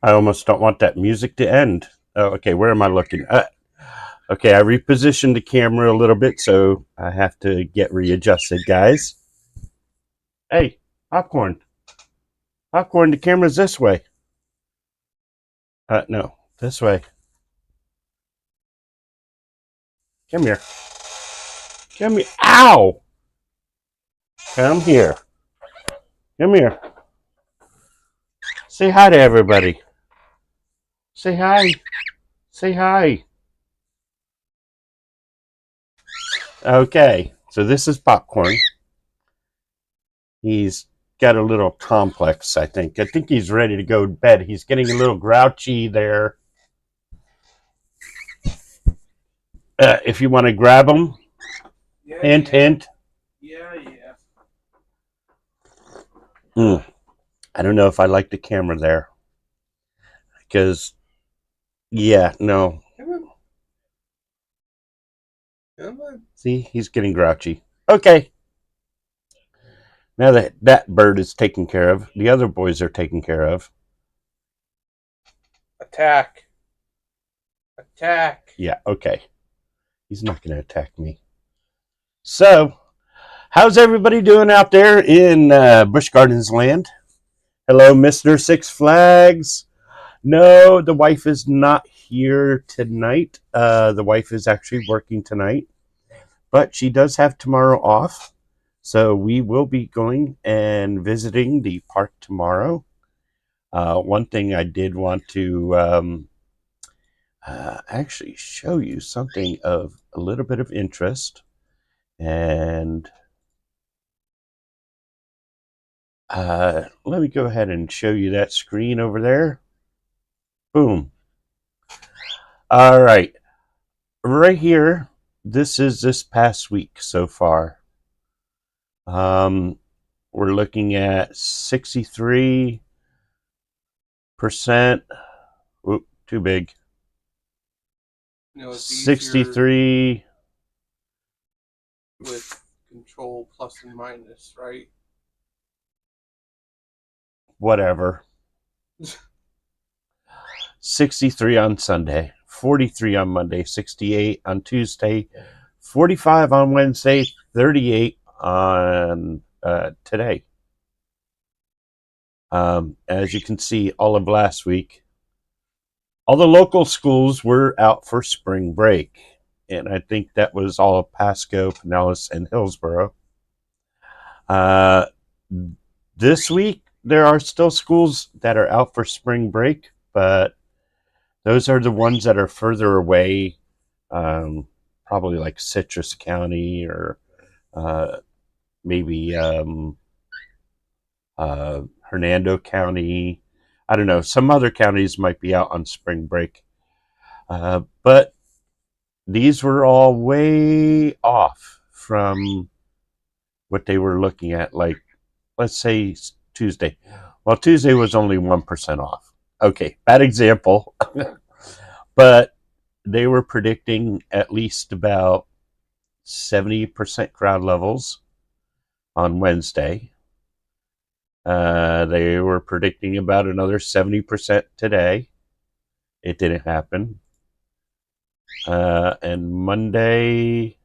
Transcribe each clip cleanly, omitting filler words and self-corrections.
I almost don't want that music to end. Oh, okay, where am I looking? Okay, I repositioned the camera a little bit, so I have to get readjusted, guys. Hey, popcorn. Popcorn, the camera's this way. No, this way. Come here. Come here. Ow! Come here. Come here. Say hi to everybody. Say hi. Say hi. Okay, so this is popcorn. He's got a little complex, I think. I think he's ready to go to bed. He's getting a little grouchy there. If you want to grab him, Yeah, hint, yeah. hint. Yeah. I don't know if I like the camera there. Because, yeah, no. Come on. See, he's getting grouchy. Okay. Now that that bird is taken care of, the other boys are taken care of. Attack. Attack. Yeah, okay. He's not going to attack me. So, how's everybody doing out there in Busch Gardens land? Hello, Mr. Six Flags. No, the wife is not here tonight. The wife is actually working tonight, but she does have tomorrow off. So we will be going and visiting the park tomorrow. One thing I did want to actually show you something of a little bit of interest. And let me go ahead and show you that screen over there. Boom. All right. Right here, this is this past week so far. We're looking at 63%. Oop, too big. You know, it's 63. With control plus and minus, right? Whatever. 63 on Sunday, 43 on Monday, 68 on Tuesday, 45 on Wednesday, 38 on today. As you can see, all of last week, all the local schools were out for spring break. And I think that was all of Pasco, Pinellas, and Hillsborough. This week, there are still schools that are out for spring break, but those are the ones that are further away, probably like Citrus County or maybe Hernando County. I don't know. Some other counties might be out on spring break. But these were all way off from what they were looking at. Like, let's say Tuesday. Well, Tuesday was only 1% off. Okay, bad example. But they were predicting at least about 70% crowd levels on Wednesday. They were predicting about another 70% today. It didn't happen. And Monday,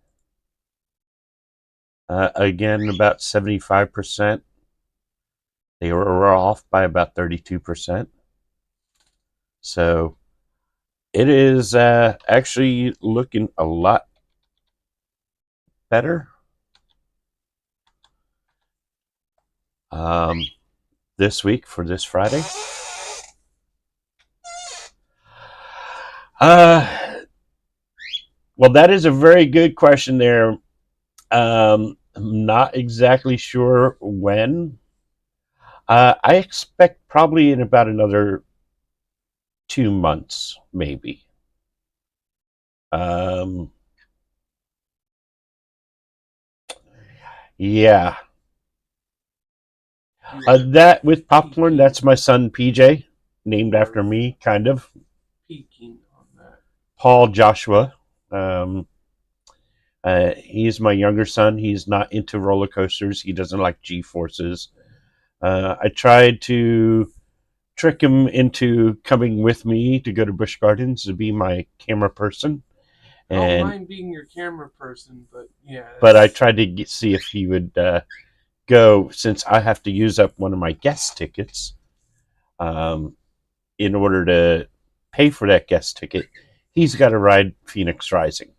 again, about 75%. They were off by about 32%. So it is actually looking a lot better. This week for this Friday. Well, that is a very good question there. I'm not exactly sure when. I expect probably in about another 2 months, maybe. Yeah. That with popcorn, that's my son PJ, named after me, kind of. Peeking on that. Paul Joshua. He's my younger son. He's not into roller coasters. He doesn't like G-forces. I tried to trick him into coming with me to go to Busch Gardens to be my camera person. I don't And mind being your camera person, but yeah. but I tried to see if he would go, since I have to use up one of my guest tickets in order to pay for that guest ticket. He's got to ride Phoenix Rising,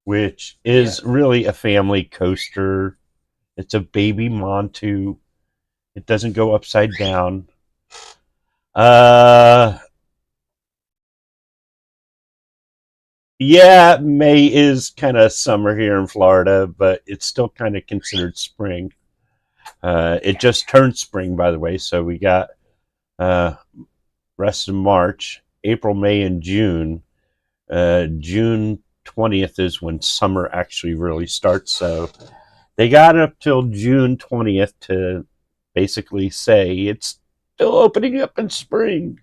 which is really a family coaster. It's a baby Montu. It doesn't go upside down. Yeah, May is kind of summer here in Florida, but it's still kind of considered spring. It just turned spring, by the way, so we got rest of March, April, May, and June. June 20th is when summer actually really starts, so they got up till June 20th to basically say it's still opening up in spring.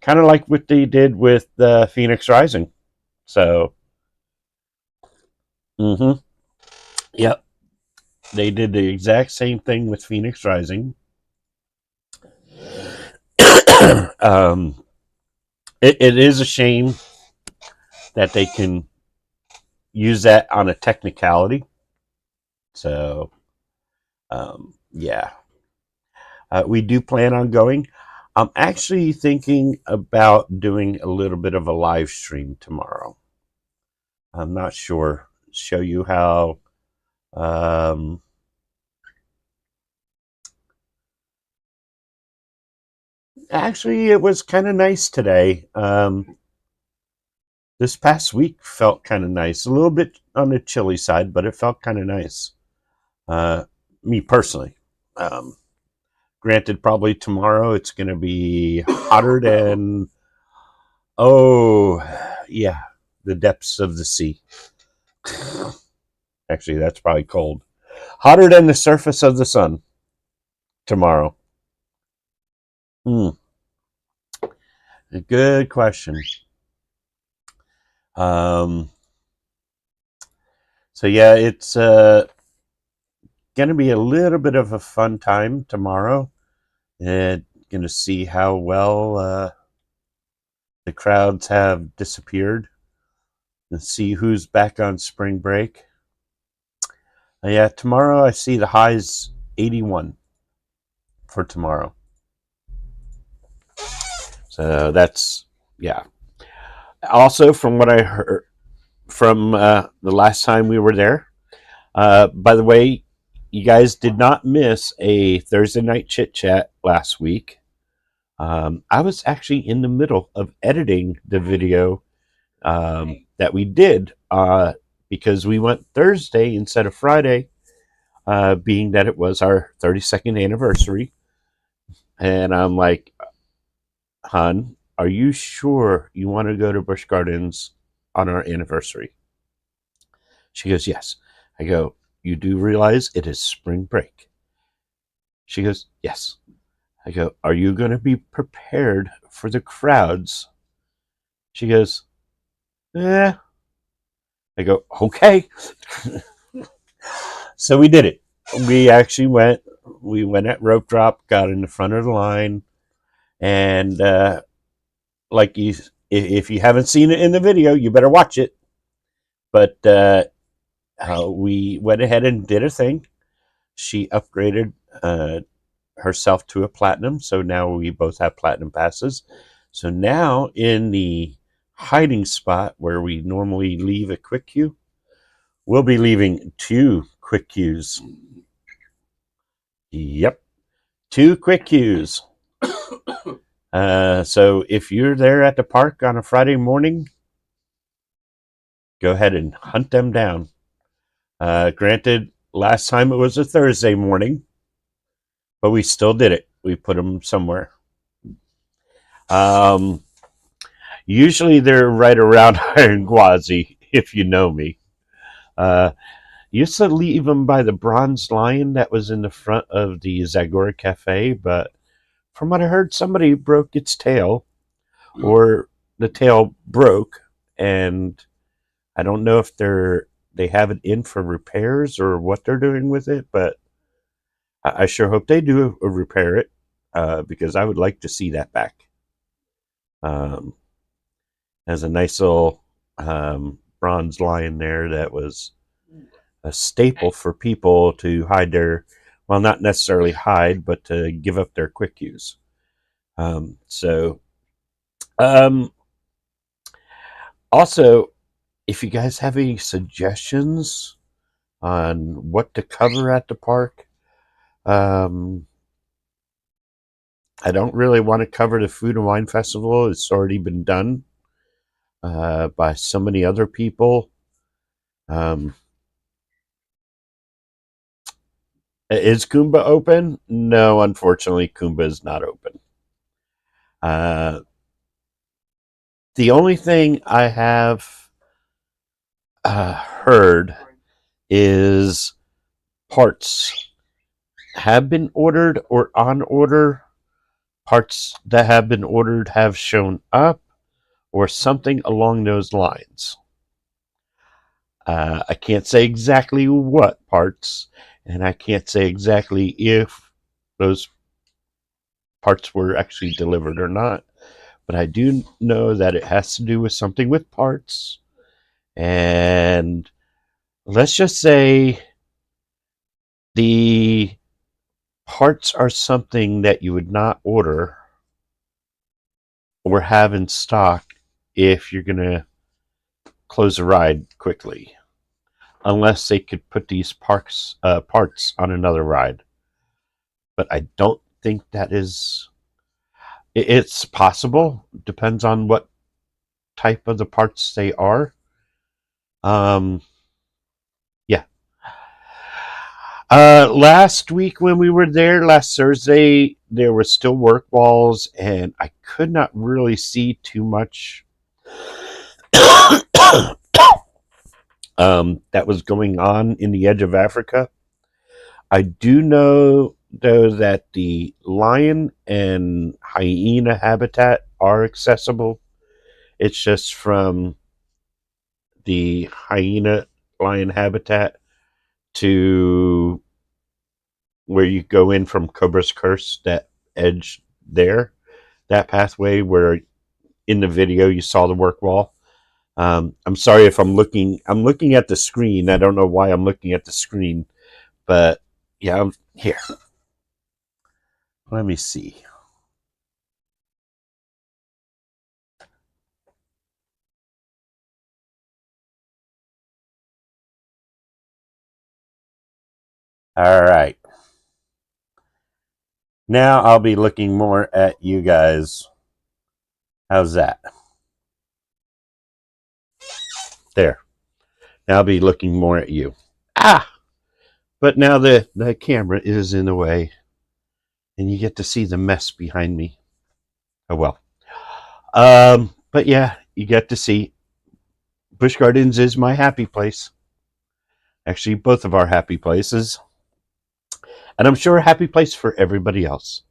Kind of like what they did with Phoenix Rising. So, yep, they did the exact same thing with Phoenix Rising. It is a shame that they can use that on a technicality. So, yeah. We do plan on going. I'm actually thinking about doing a little bit of a live stream tomorrow. I'm not sure. Show you how. Actually, it was kind of nice today. This past week felt kind of nice. A little bit on the chilly side, but it felt kind of nice. Me personally. Granted, probably tomorrow it's going to be hotter than, yeah, the depths of the sea. Actually, that's probably cold. Hotter than the surface of the sun tomorrow. A good question. So yeah, it's going to be a little bit of a fun time tomorrow. And going to see how well the crowds have disappeared and see who's back on spring break. Yeah, tomorrow I see the highs 81 for tomorrow. So that's, yeah. Also, from what I heard from the last time we were there, by the way, you guys did not miss a Thursday night chit chat last week. I was actually in the middle of editing the video that we did because we went Thursday instead of Friday, being that it was our 32nd anniversary. And I'm like, hon, are you sure you want to go to Busch Gardens on our anniversary? She goes, yes. I go, you do realize it is spring break? She goes, yes. I go, are you going to be prepared for the crowds? She goes, yeah. I go, okay. So we did it. We actually went. We went at rope drop, got in the front of the line, and like you, if you haven't seen it in the video, you better watch it. But we went ahead and did a thing. She upgraded herself to a platinum, so now we both have platinum passes. So now in the hiding spot where we normally leave a quick queue, we'll be leaving 2 quick queues. Yep, 2 quick queues. So if you're there at the park on a Friday morning, go ahead and hunt them down. Granted, last time it was a Thursday morning, but we still did it. We put them somewhere. Usually they're right around Iron Gwazi, if you know me. Used to leave them by the bronze lion that was in the front of the Zagora Cafe, but from what I heard, somebody broke its tail, or the tail broke, and I don't know if they have it in for repairs or what they're doing with it, but I sure hope they do repair it. because I would like to see that back. Has a nice little bronze lion there that was a staple for people to hide their, well, not necessarily hide, but to give up their quick use. So, also, if you guys have any suggestions on what to cover at the park, I don't really want to cover the Food and Wine Festival. It's already been done by so many other people. Is Kumba open? No, unfortunately, Kumba is not open. The only thing I have heard is parts have been ordered or on order. Parts that have been ordered have shown up, or something along those lines. I can't say exactly what parts, and I can't say exactly if those parts were actually delivered or not. But I do know that it has to do with something with parts. And let's just say the parts are something that you would not order or have in stock if you're going to close a ride quickly, unless they could put these parts on another ride. But I don't think that is. It's possible. Depends on what type of the parts they are. Yeah. Last week when we were there, last Thursday, there were still work walls, and I could not really see too much that was going on in the edge of Africa. I do know, though, that the lion and hyena habitat are accessible. It's just from the hyena lion habitat to where you go in from Cobra's Curse, that edge there, that pathway where in the video you saw the work wall. I'm sorry if I'm looking at the screen. I don't know why I'm looking at the screen, but yeah, I'm here. Let me see. All right. Now I'll be looking more at you guys. How's that? There. Now I'll be looking more at you. Ah! But now the camera is in the way, and you get to see the mess behind me. Oh well. But yeah, you get to see Busch Gardens is my happy place. Actually, both of our happy places. And I'm sure a happy place for everybody else.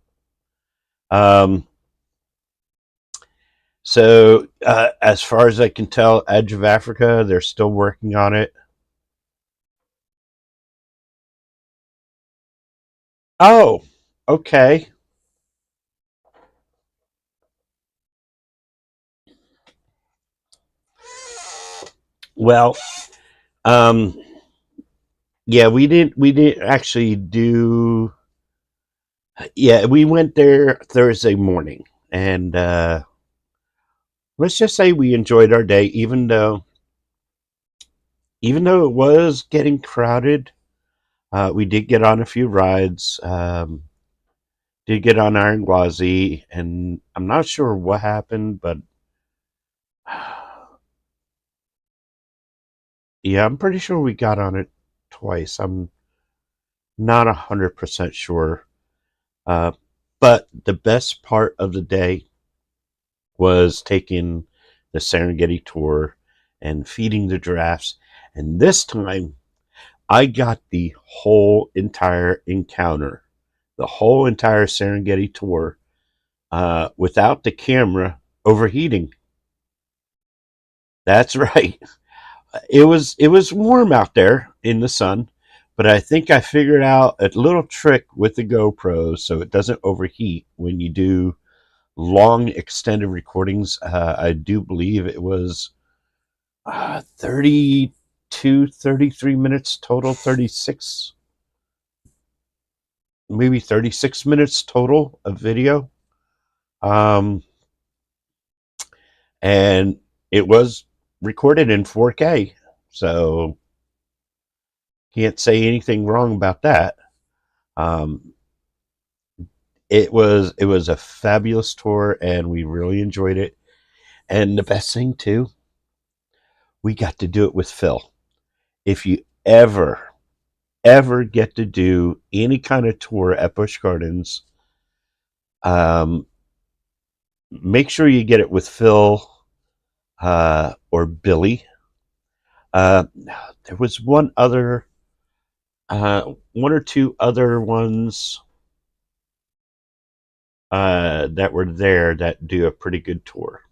So, as far as I can tell, Edge of Africa, they're still working on it. Oh, okay. Well, um, yeah, we didn't actually do. Yeah, we went there Thursday morning, and let's just say we enjoyed our day, even though it was getting crowded. We did get on a few rides. Did get on Iron Gwazi, and I'm not sure what happened, but yeah, I'm pretty sure we got on it twice. I'm not 100% sure. Uh, but the best part of the day was taking the Serengeti tour and feeding the giraffes. And this time, I got the whole entire encounter, the whole entire Serengeti tour, without the camera overheating. That's right. It was warm out there in the sun, But I think I figured out a little trick with the GoPro so it doesn't overheat when you do long extended recordings. I do believe it was 32, 33 minutes total, 36, maybe 36 minutes total of video. Um, and it was recorded in 4K. So can't say anything wrong about that. Um, it was a fabulous tour, and we really enjoyed it. And the best thing too, we got to do it with Phil. If you ever get to do any kind of tour at Busch Gardens, um, make sure you get it with Phil or Billy. Uh, there was one or two other ones that were there that do a pretty good tour.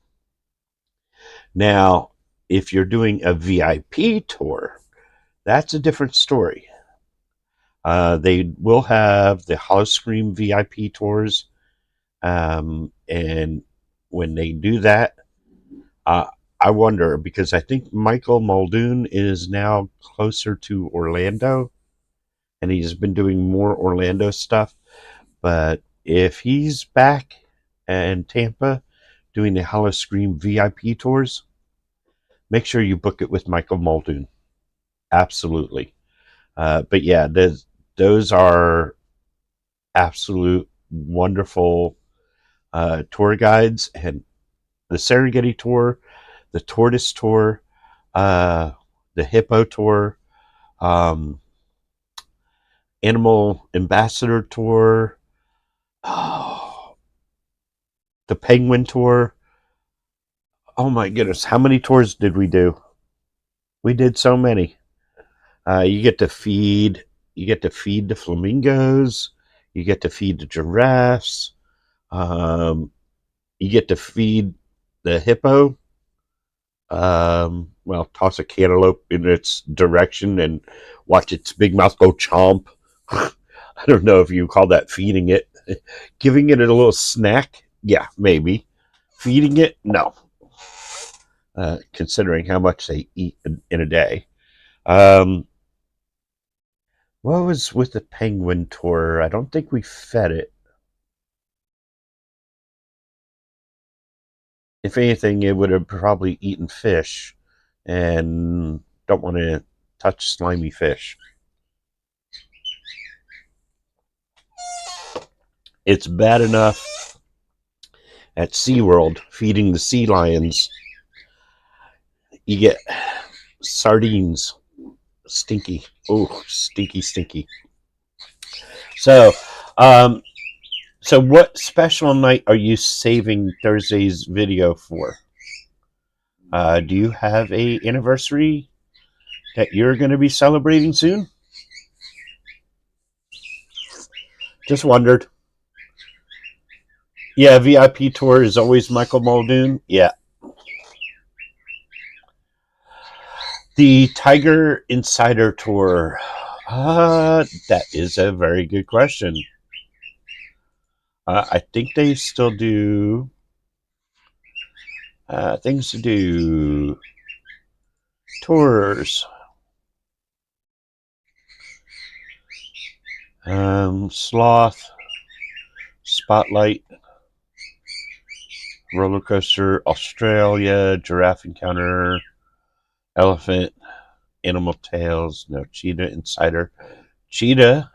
Now, if you're doing a VIP tour, that's a different story. They will have the Hollow Scream VIP tours, and when they do that, uh, I wonder because I think Michael Muldoon is now closer to Orlando, and he's been doing more Orlando stuff. But if he's back in Tampa doing the Hollow Scream VIP tours, make sure you book it with Michael Muldoon. Absolutely. But yeah, those are absolute wonderful tour guides. And the Serengeti tour, the Tortoise tour, uh, the Hippo tour, um, Animal Ambassador tour, oh, the Penguin tour. Oh my goodness, how many tours did we do? We did so many. You get to feed. You get to feed the flamingos. You get to feed the giraffes. Um, you get to feed the hippo. Well, toss a cantaloupe in its direction and watch its big mouth go chomp. I don't know if you call that feeding it. Giving it a little snack? Yeah, maybe. Feeding it? No. Considering how much they eat in a day. Um, what was with the penguin tour? I don't think we fed it. If anything, it would have probably eaten fish, and don't want to touch slimy fish. It's bad enough at SeaWorld feeding the sea lions. You get sardines. Stinky. Oh, stinky, stinky. So, um, so what special night are you saving Thursday's video for? Do you have a anniversary that you're going to be celebrating soon? Just wondered. Yeah, VIP tour is always Michael Muldoon. Yeah. The Tiger Insider Tour. That is a very good question. I think they still do things to do, tours, sloth, spotlight, roller coaster, Australia, giraffe encounter, elephant, animal tales, no, cheetah insider. Cheetah,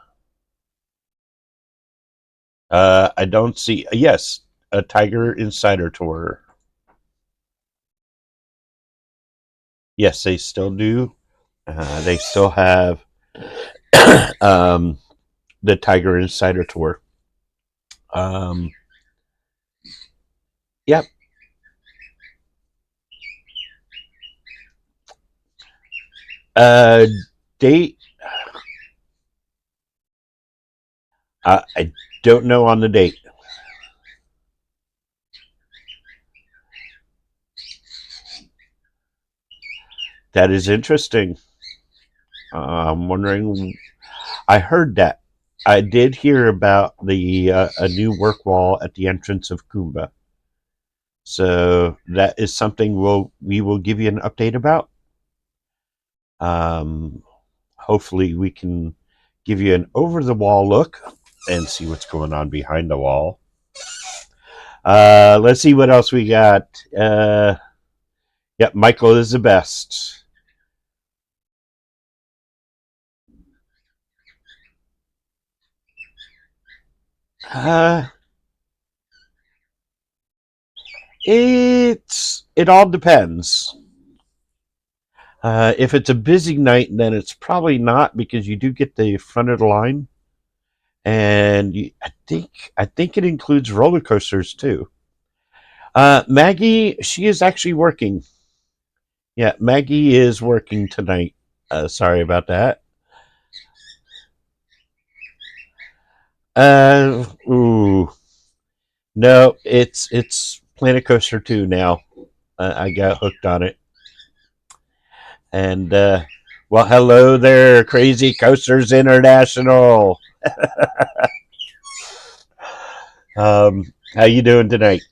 I don't see, yes, a tiger insider tour. Yes, they still do. They still have um, the Tiger Insider Tour. Um, yep. Uh, date. I don't know on the date. That is interesting. I'm wondering. I heard that. I did hear about the a new work wall at the entrance of Kumba. So that is something we will give you an update about. Um, hopefully, we can give you an over the wall look and see what's going on behind the wall. Let's see what else we got. Yep, Michael is the best. Uh, it all depends. If it's a busy night, then it's probably not because you do get the front of the line, and I think it includes roller coasters too. Maggie, she is actually working. Yeah, Maggie is working tonight. Sorry about that. Ooh, no, it's Planet Coaster 2 now. I got hooked on it, and well, hello there, Crazy Coasters International. How you doing tonight?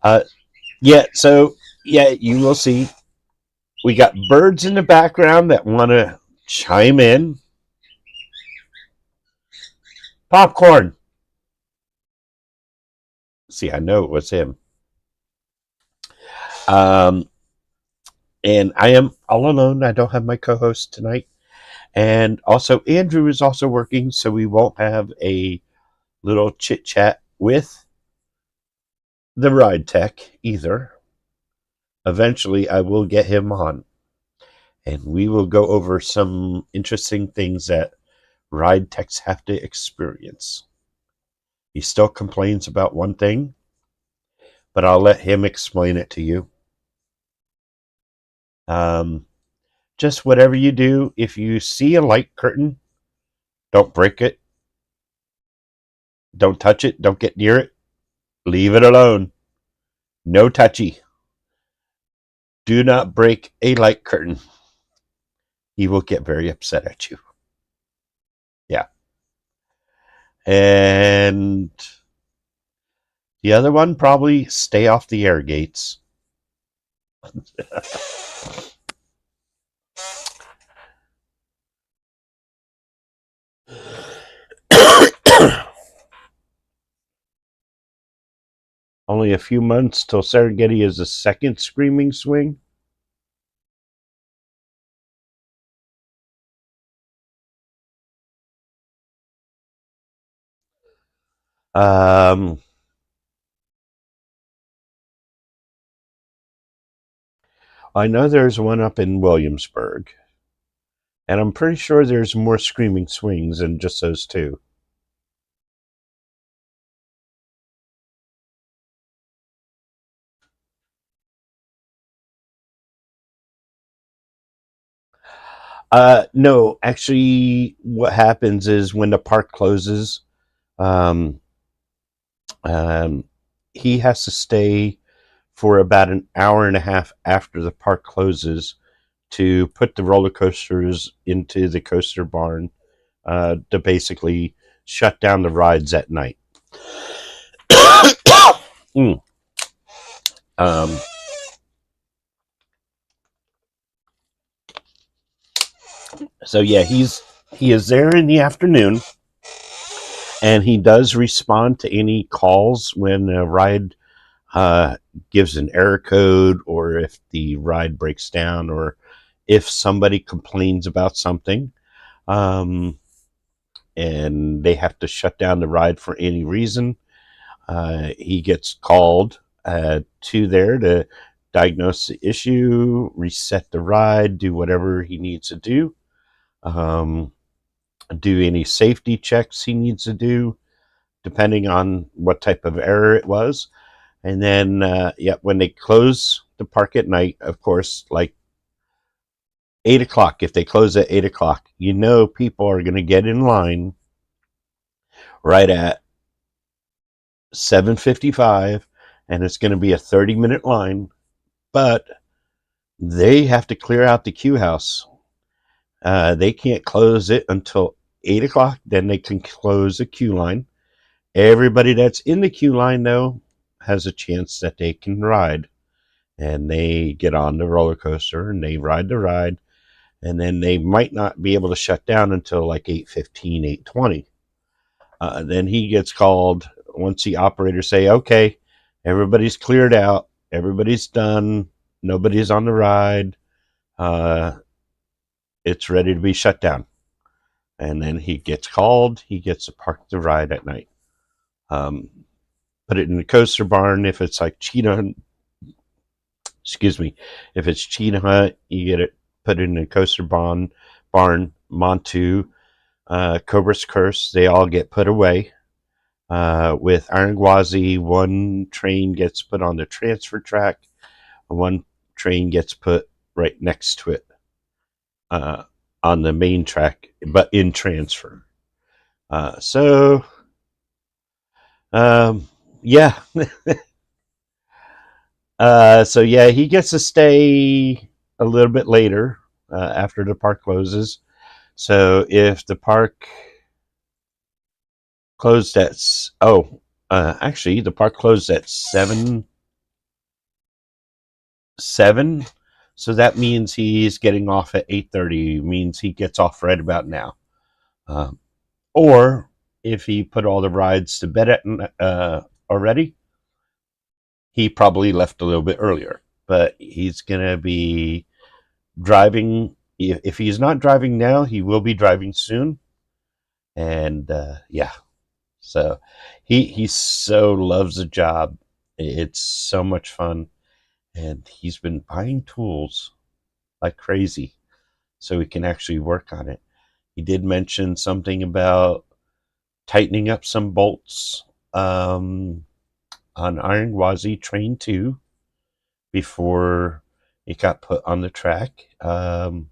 Uh, yeah, so yeah, you will see. We got birds in the background that want to chime in. Popcorn. See, I know it was him. Um, and I am all alone. I don't have my co-host tonight, and also Andrew is also working, so we won't have a little chit chat with the ride tech either. Eventually, I will get him on, and we will go over some interesting things that ride techs have to experience. He still complains about one thing, but I'll let him explain it to you. Um, just whatever you do, if you see a light curtain, don't break it, don't touch it, don't get near it, leave it alone. No touchy. Do not break a light curtain. He will get very upset at you. Yeah. And the other one, probably stay off the air gates. Only a few months till Serengeti is the second screaming swing. Um, I know there's one up in Williamsburg, and I'm pretty sure there's more screaming swings than just those two. No, actually, what happens is when the park closes, um, um, he has to stay for about an hour and a half after the park closes to put the roller coasters into the coaster barn to basically shut down the rides at night. Mm. Um, so yeah, he is there in the afternoon, and he does respond to any calls when a ride uh, gives an error code, or if the ride breaks down, or if somebody complains about something, um, and they have to shut down the ride for any reason. He gets called to there to diagnose the issue, reset the ride, do whatever he needs to do, um, do any safety checks he needs to do, depending on what type of error it was. And then, yeah, when they close the park at night, of course, like 8 o'clock, if they close at 8 o'clock, you know people are going to get in line right at 7:55, and it's going to be a 30-minute line, but they have to clear out the queue house. They can't close it until 8 o'clock. Then they can close the queue line. Everybody that's in the queue line, though, has a chance that they can ride. And they get on the roller coaster and they ride the ride. And then they might not be able to shut down until like 8:15, 8:20. Then he gets called once the operators say, okay, everybody's cleared out, everybody's done, nobody's on the ride, uh, it's ready to be shut down. And then he gets called, he gets to park the ride at night. Um, put it in the coaster barn. If it's like cheetah, excuse me, if it's cheetah hunt, you get it, put it in the coaster barn, Montu, Cobra's Curse, they all get put away. With Iron Gwazi, one train gets put on the transfer track, one train gets put right next to it on the main track, but in transfer. So, yeah. So, yeah, he gets to stay a little bit later after the park closes. So, if the park closed at, actually, the park closed at 7, so that means he's getting off at 8:30. Means he gets off right about now. Or if he put all the rides to bed already, he probably left a little bit earlier. But he's gonna be driving. If he's not driving now, he will be driving soon. And yeah, so he so loves the job. It's so much fun. And he's been buying tools like crazy so he can actually work on it. He did mention something about tightening up some bolts on Iron Gwazi Train 2 before it got put on the track. And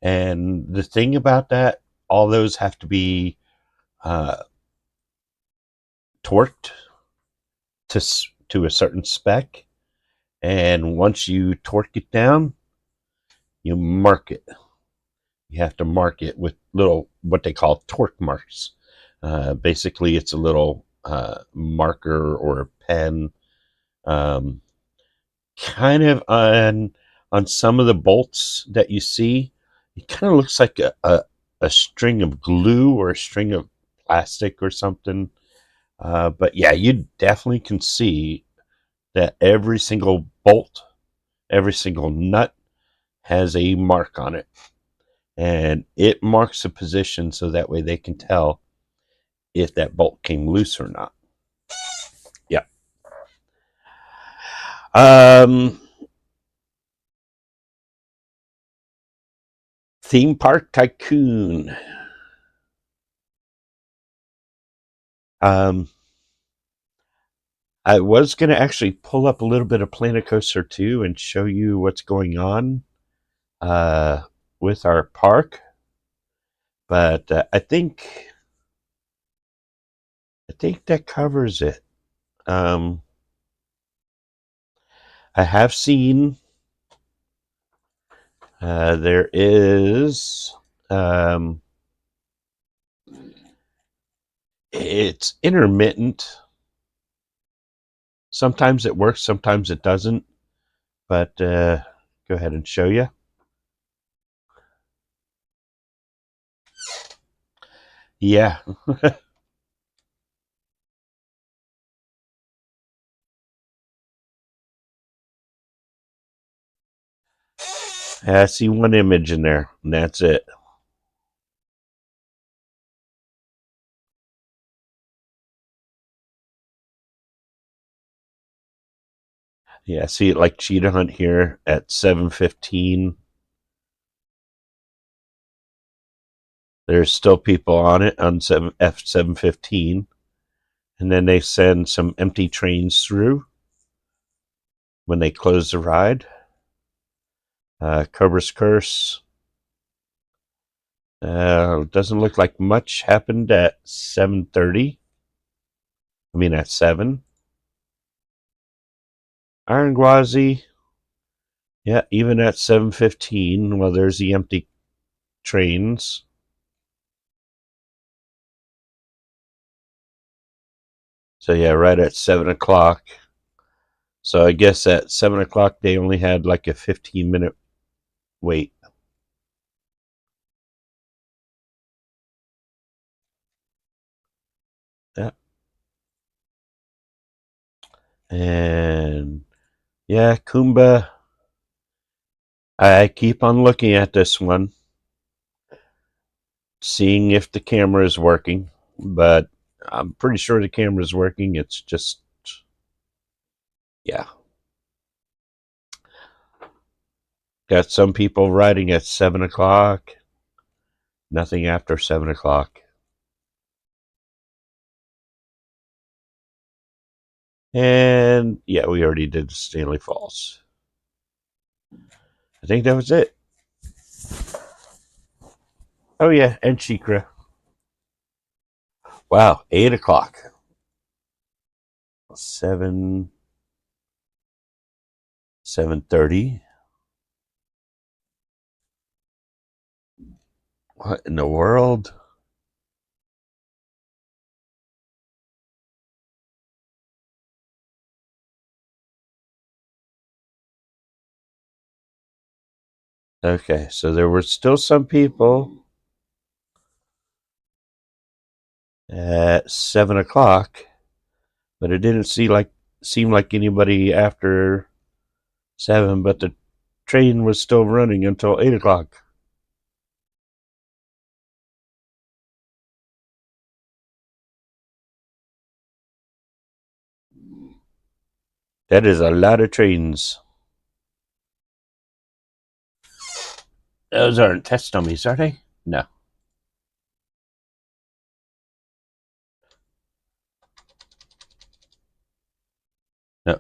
the thing about that, all those have to be torqued to a certain spec. And once you torque it down, you mark it. You have to mark it with little, what they call torque marks. Basically, it's a little marker or a pen, kind of on some of the bolts that you see. It kind of looks like a string of glue or a string of plastic or something. But yeah, you definitely can see that every single bolt, every single nut has a mark on it. And it marks the position so that way they can tell if that bolt came loose or not. Yeah. Theme Park Tycoon. I was going to actually pull up a little bit of Planet Coaster 2 and show you what's going on with our park. But I think that covers it. I have seen there is it's intermittent. Sometimes it works, sometimes it doesn't. But go ahead and show you. Yeah. I see one image in there, and that's it. Yeah, see it like Cheetah Hunt here at 7:15. There's still people on it on F715, and then they send some empty trains through when they close the ride. Cobra's Curse. Doesn't look like much happened at 7:30. I mean at 7. Iron Gwazi. Yeah, even at 7:15. Well, there's the empty trains. So yeah, right at 7 o'clock. So I guess at 7 o'clock they only had like a 15-minute wait. Yeah. And yeah, Kumba. I keep on looking at this one, seeing if the camera is working, but I'm pretty sure the camera is working. It's just, yeah. Got some people riding at 7 o'clock, nothing after 7 o'clock. And yeah, we already did Stanley Falls. I think that was it. Oh yeah, and Chikra. Wow, 8 o'clock. 7:30. What in the world? Okay, so there were still some people at 7 o'clock, but it didn't seem like anybody after 7. But the train was still running until 8 o'clock. That is a lot of trains. Those aren't test dummies, are they? No. No,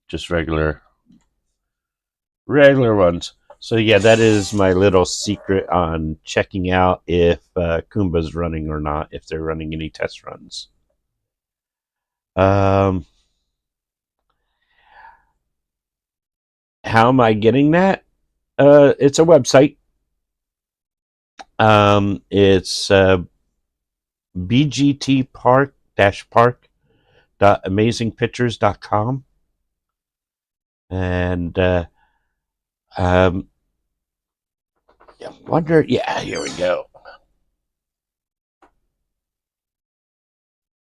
just regular ones. So yeah, that is my little secret on checking out if Kumba's running or not, if they're running any test runs. Um, how am I getting that? It's a website. It's bgtpark-park.amazingpictures.com. And um, yeah, wonder. Yeah, here we go.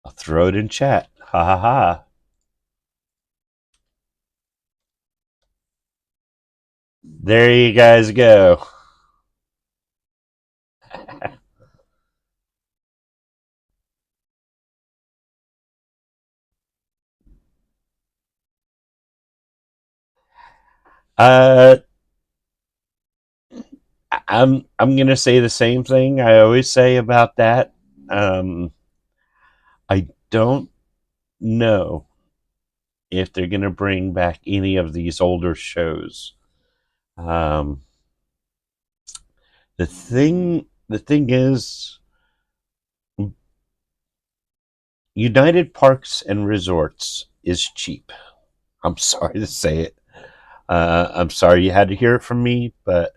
I'll throw it in chat. Ha ha ha. There you guys go. Uh, I'm gonna say the same thing I always say about that. I don't know if they're gonna bring back any of these older shows. Um, the thing is, United Parks and Resorts is cheap. I'm sorry to say it. I'm sorry you had to hear it from me, but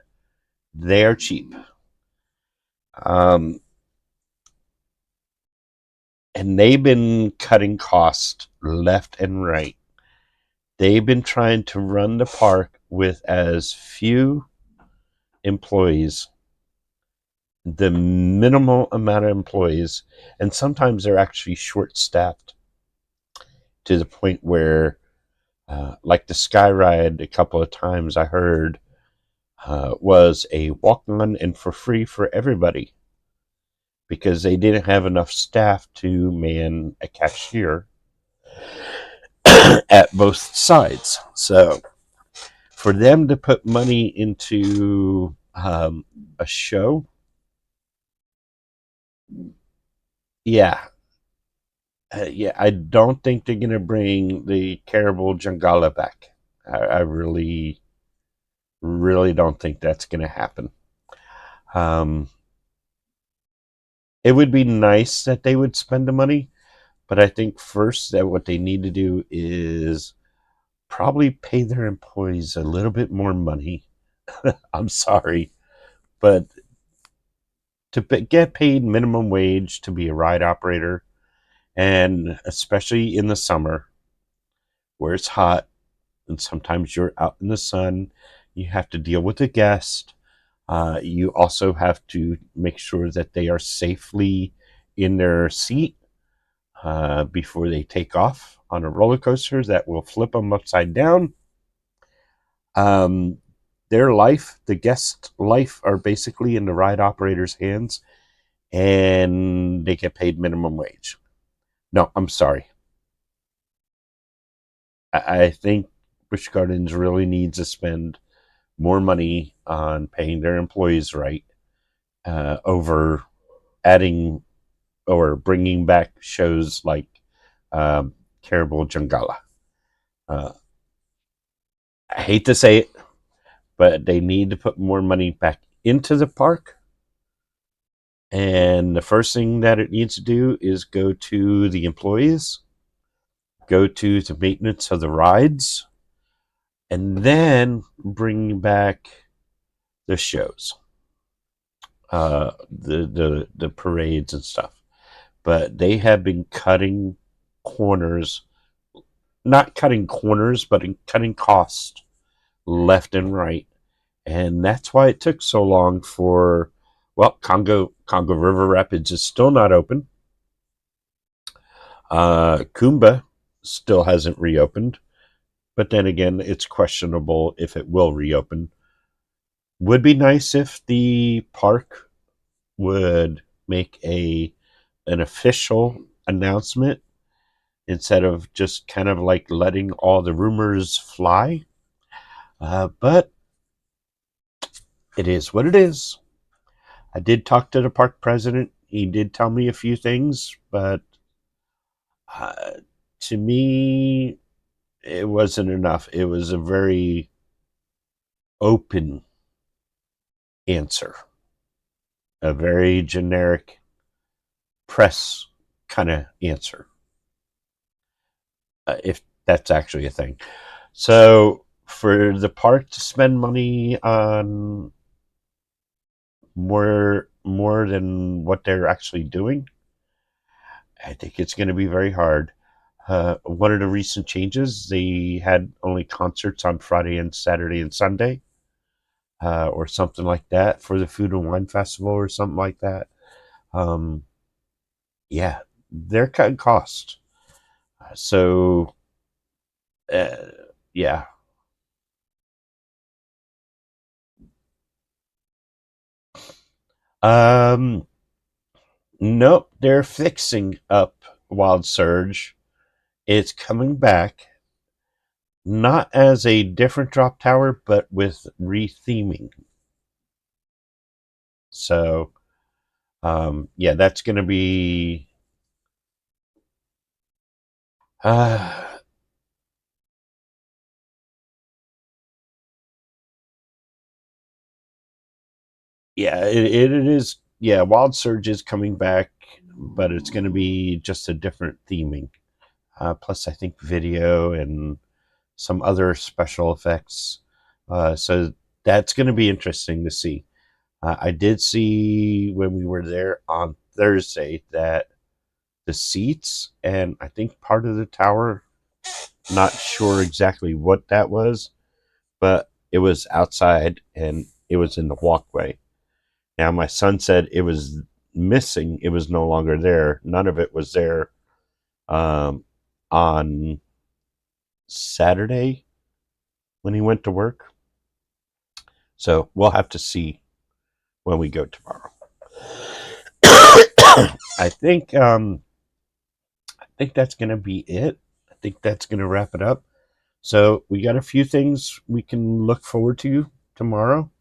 they are cheap. Um, and they've been cutting costs left and right. They've been trying to run the park with as few employees, the minimal amount of employees, and sometimes they're actually short staffed to the point where, like the Sky Ride, a couple of times I heard was a walk on and for free for everybody because they didn't have enough staff to man a cashier at both sides. So for them to put money into a show, yeah, yeah, I don't think they're gonna bring the Caribou Jungala back. I really, really don't think that's gonna happen. Um, it would be nice that they would spend the money, but I think first that what they need to do is probably pay their employees a little bit more money. I'm sorry, but to get paid minimum wage to be a ride operator, and especially in the summer where it's hot and sometimes you're out in the sun, you have to deal with a guest. You also have to make sure that they are safely in their seat before they take off on a roller coaster that will flip them upside down. Um, their life, the guest life, are basically in the ride operator's hands, and they get paid minimum wage. No, I'm sorry. I think Busch Gardens really needs to spend more money on paying their employees right, over adding or bringing back shows like Caribou Jungala. Uh, I hate to say it, but they need to put more money back into the park. And the first thing that it needs to do is go to the employees, go to the maintenance of the rides, and then bring back the shows, the parades and stuff. But they have been cutting corners, not cutting corners, but cutting costs left and right, and that's why it took so long for. Well, Congo River Rapids is still not open. Kumba still hasn't reopened, but then again, it's questionable if it will reopen. Would be nice if the park would make an official announcement instead of just kind of like letting all the rumors fly. But it is what it is. I did talk to the park president. He did tell me a few things, but uh, to me, it wasn't enough. It was a very open answer, a very generic press kind of answer, if that's actually a thing. So for the park to spend money on more than what they're actually doing, I think it's going to be very hard. One of the recent changes, they had only concerts on Friday and Saturday and Sunday, or something like that for the Food and Wine Festival or something like that. Um, yeah, they're cutting costs. So, uh, yeah. Um, nope, they're fixing up Wild Surge. It's coming back, not as a different drop tower, but with retheming. So, yeah, that's going to be. Uh, yeah, it is. Yeah, Wild Surge is coming back, but it's going to be just a different theming. Plus, I think video and some other special effects. So that's going to be interesting to see. I did see when we were there on Thursday that the seats and I think part of the tower, not sure exactly what that was, but it was outside and it was in the walkway. Now, my son said it was missing. It was no longer there. None of it was there on Saturday when he went to work. So we'll have to see when we go tomorrow. I think that's going to be it. I think that's going to wrap it up. So we got a few things we can look forward to tomorrow.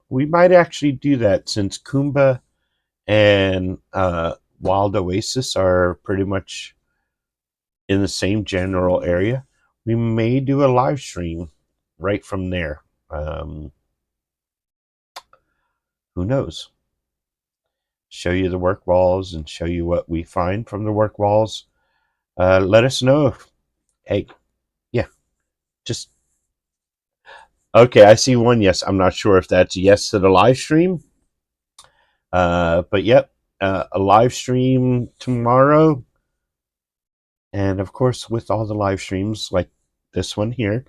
We might actually do that since Kumba and Wild Oasis are pretty much in the same general area. We may do a live stream right from there. Who knows? Show you the work walls and show you what we find from the work walls. Let us know if, hey, yeah, just okay. I see one yes. I'm not sure if that's yes to the live stream But yep, a live stream tomorrow. And of course, with all the live streams like this one here,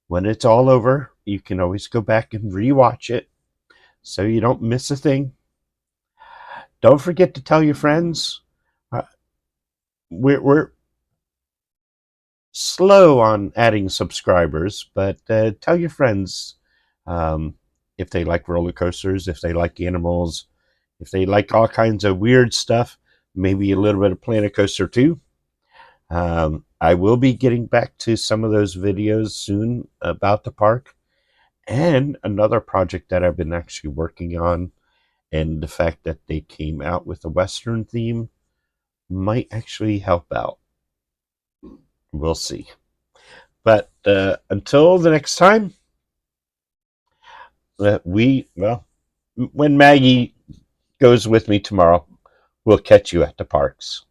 when it's all over, you can always go back and rewatch it so you don't miss a thing. Don't forget to tell your friends. Uh, we're slow on adding subscribers, but tell your friends um, if they like roller coasters, if they like animals, if they like all kinds of weird stuff, maybe a little bit of Planet Coaster too. I will be getting back to some of those videos soon about the park. And another project that I've been actually working on, and the fact that they came out with a Western theme might actually help out. We'll see. But until the next time, when Maggie goes with me tomorrow, we'll catch you at the parks.